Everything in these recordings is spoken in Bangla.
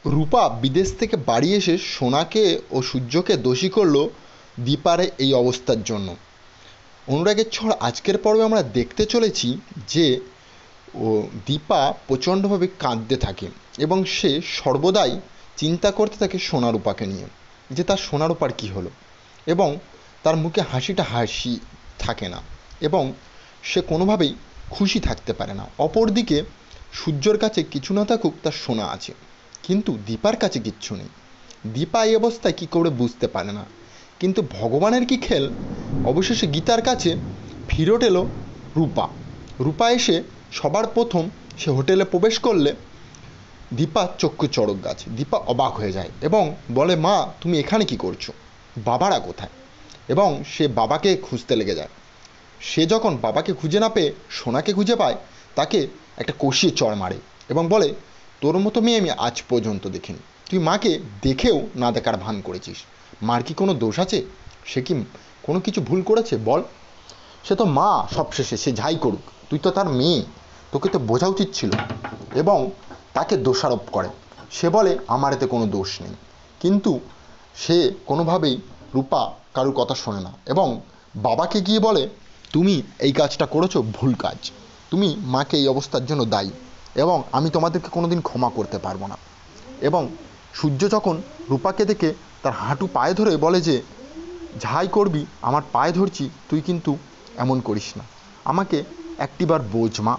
রূপা বিদেশ থেকে বাড়ি এসে সোনাকে ও সূর্যকে দোষী করল দীপার এই অবস্থার জন্য। অনুরাগের ঝড় আজকের পর্বে আমরা দেখতে চলেছি যে ও দীপা প্রচণ্ডভাবে কাঁদতে থাকে এবং সে সর্বদাই চিন্তা করতে থাকে সোনা রূপাকে নিয়ে, যে তার সোনা রূপার কী হলো, এবং তার মুখে হাসি থাকে না এবং সে কোনোভাবেই খুশি থাকতে পারে না। অপরদিকে সূর্যর কাছে কিছু না থাকুক তার সোনা আছে, কিন্তু দীপার কাছে কিচ্ছু নেই। দীপা এই অবস্থায় কী করে বুঝতে পারে না, কিন্তু ভগবানের কি খেল, অবশেষে গীতার কাছে ফিরত এলো রূপা। রূপা এসে সবার প্রথম সে হোটেলে প্রবেশ করলে দীপা চক্ষু চড়ক গাছ। দীপা অবাক হয়ে যায় এবং বলে, মা তুমি এখানে কি করছো, বাবারা কোথায়? এবং সে বাবাকে খুঁজতে লেগে যায়। সে যখন বাবাকে খুঁজে না পেয়ে সোনাকে খুঁজে পায়, তাকে একটা কষিয়ে চড় মারে এবং বলে, তোর মতো মেয়ে আমি আজ পর্যন্ত দেখিনি, তুই মাকে দেখেও না দেখার ভান করেছিস। মার কি কোনো দোষ আছে? সে কি কোনো কিছু ভুল করেছে বল? সে তো মা সবশেষে, সে যাই করুক, তুই তো তার মেয়ে, তোকে তো বোঝা উচিত ছিল। এবং তাকে দোষারোপ করে। সে বলে আমার এতে কোনো দোষ নেই, কিন্তু সে কোনোভাবেই রূপা কারুর কথা শোনে না এবং বাবাকে গিয়ে বলে, তুমি এই কাজটা করেছো ভুল কাজ, তুমি মাকে এই অবস্থার জন্য দায়ী এবং আমি তোমাদেরকে কোনোদিন ক্ষমা করতে পারবো না। এবং সূর্য যখন রূপাকে দেখে তার হাঁটু পায়ে ধরে বলে যে, যাই করবি আমার পায়ে ধরছি, তুই কিন্তু এমন করিস না, আমাকে একটিবার বোঝ মা,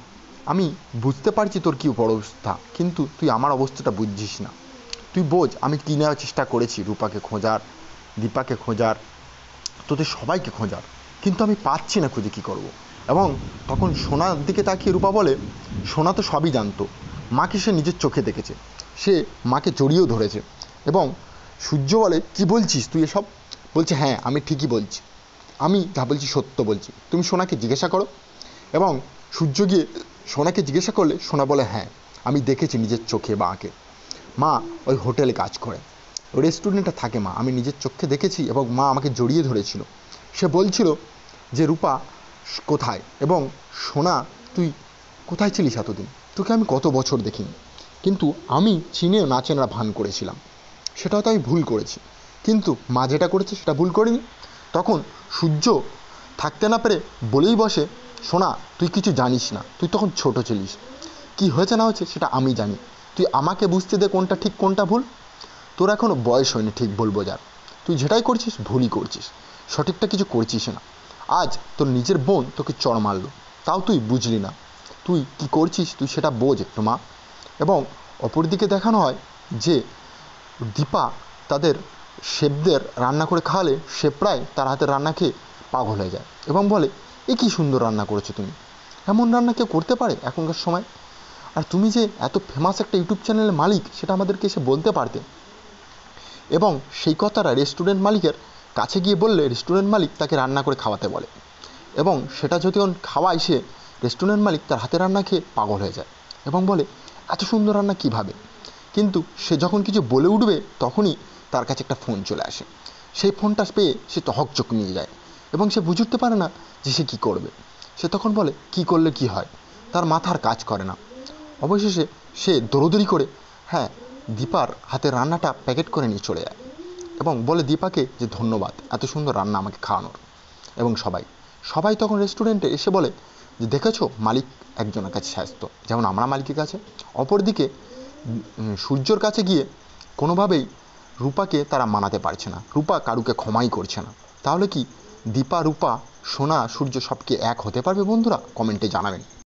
আমি বুঝতে পারছি তোর কী অবস্থা, কিন্তু তুই আমার অবস্থাটা বুঝছিস না। তুই বোঝ আমি কী নেওয়ার চেষ্টা করেছি, রূপাকে খোঁজার, দীপাকে খোঁজার, তোদের সবাইকে খোঁজার, কিন্তু আমি পাচ্ছি না, খুঁজে কী করব। এবং তখন সোনার দিকে তাকিয়ে রূপা বলে, সোনা তো সবই জানতো, মাকে সে নিজের চোখে দেখেছে, সে মাকে জড়িয়েও ধরেছে। এবং সূর্য বলে, কী বলছিস তুই এসব? বলছে, হ্যাঁ আমি ঠিকই বলছি, আমি যা বলছি সত্য বলছি, তুমি সোনাকে জিজ্ঞাসা করো। এবং সূর্য গিয়ে সোনাকে জিজ্ঞাসা করলে সোনা বলে, হ্যাঁ আমি দেখেছি নিজের চোখে মাকে, মা ওই হোটেলে কাজ করে, ওই রেস্টুরেন্টে থাকে মা, আমি নিজের চোখে দেখেছি এবং মা আমাকে জড়িয়ে ধরেছিল। সে বলছিল যে রূপা কোথায়, এবং সোনা তুই কোথায় ছিলিস এতদিন, তোকে আমি কত বছর দেখিনি, কিন্তু আমি চিনেও না চেনার ভান করেছিলাম, সেটাও তো আমি ভুল করেছি, কিন্তু মা যেটা করেছে সেটা ভুল করিনি। তখন সূর্য থাকতে না পেরে বলেই বসে, সোনা তুই কিছু জানিস না, তুই তখন ছোট ছিলিস, কি হয়েছে না হয়েছে সেটা আমি জানি, তুই আমাকে বুঝতে দে কোনটা ঠিক কোনটা ভুল। তোর এখনও বয়স হয়নি ঠিক ভুল বোঝার, তুই যেটাই করছিস ভুলই করছিস, সঠিকটা কিছু করছিস না। আজ তোর নিজের বোন তোকে চড় মারলো, তাও তুই বুঝলি না, তুই কি করছিস তুই সেটা বোঝ একটু মা। এবং অপরদিকে দেখানো হয় যে দীপা তাদের শেফদের রান্না করে খাওয়ালে সে প্রায় তার হাতের রান্না খেয়ে পাগল হয়ে যায় এবং বলে, এ কী সুন্দর রান্না করেছো তুমি, এমন রান্না কেউ করতে পারে এখনকার সময়? আর তুমি যে এত ফেমাস একটা ইউটিউব চ্যানেলের মালিক সেটা আমাদেরকে এসে বলতে পারতে। এবং সেই কথাটা রেস্টুরেন্ট মালিকের কাছে গিয়ে বললে রেস্টুরেন্ট মালিক তাকে রান্না করে খাওয়াতে বলে, এবং সেটা যখন খাওয়ায় সে, রেস্টুরেন্ট মালিক তার হাতে রান্না খেয়ে পাগল হয়ে যায় এবং বলে, এত সুন্দর রান্না কীভাবে? কিন্তু সে যখন কিছু বলে উঠবে তখনই তার কাছে একটা ফোন চলে আসে। সেই ফোনটা পেয়ে সে তো হকচক নিয়ে যায় এবং সে বুঝে উঠতে পারে না যে সে কী করবে। সে তখন বলে, কী করলে কী হয়, তার মাথার কাজ করে না। অবশেষে সে দৌড়দৌড়ি করে, হ্যাঁ, দীপার হাতের রান্নাটা প্যাকেট করে নিয়ে চলে যায় এবং বলে দীপাকে যে ধন্যবাদ এত সুন্দর রান্না আমাকে খাওয়ানোর। এবং সবাই সবাই তখন রেস্টুরেন্টে এসে বলে যে, দেখেছো মালিক একজনের কাছে স্বাস্থ্য যেমন আমরা মালিকের কাছে। অপরদিকে সূর্যর কাছে গিয়ে কোনোভাবেই রূপাকে তারা মানাতে পারছে না, রূপা কারুকে ক্ষমাই করছে না। তাহলে কি দীপা, রূপা, সোনা, সূর্য সব কি এক হতে পারবে বন্ধুরা? কমেন্টে জানাবেন।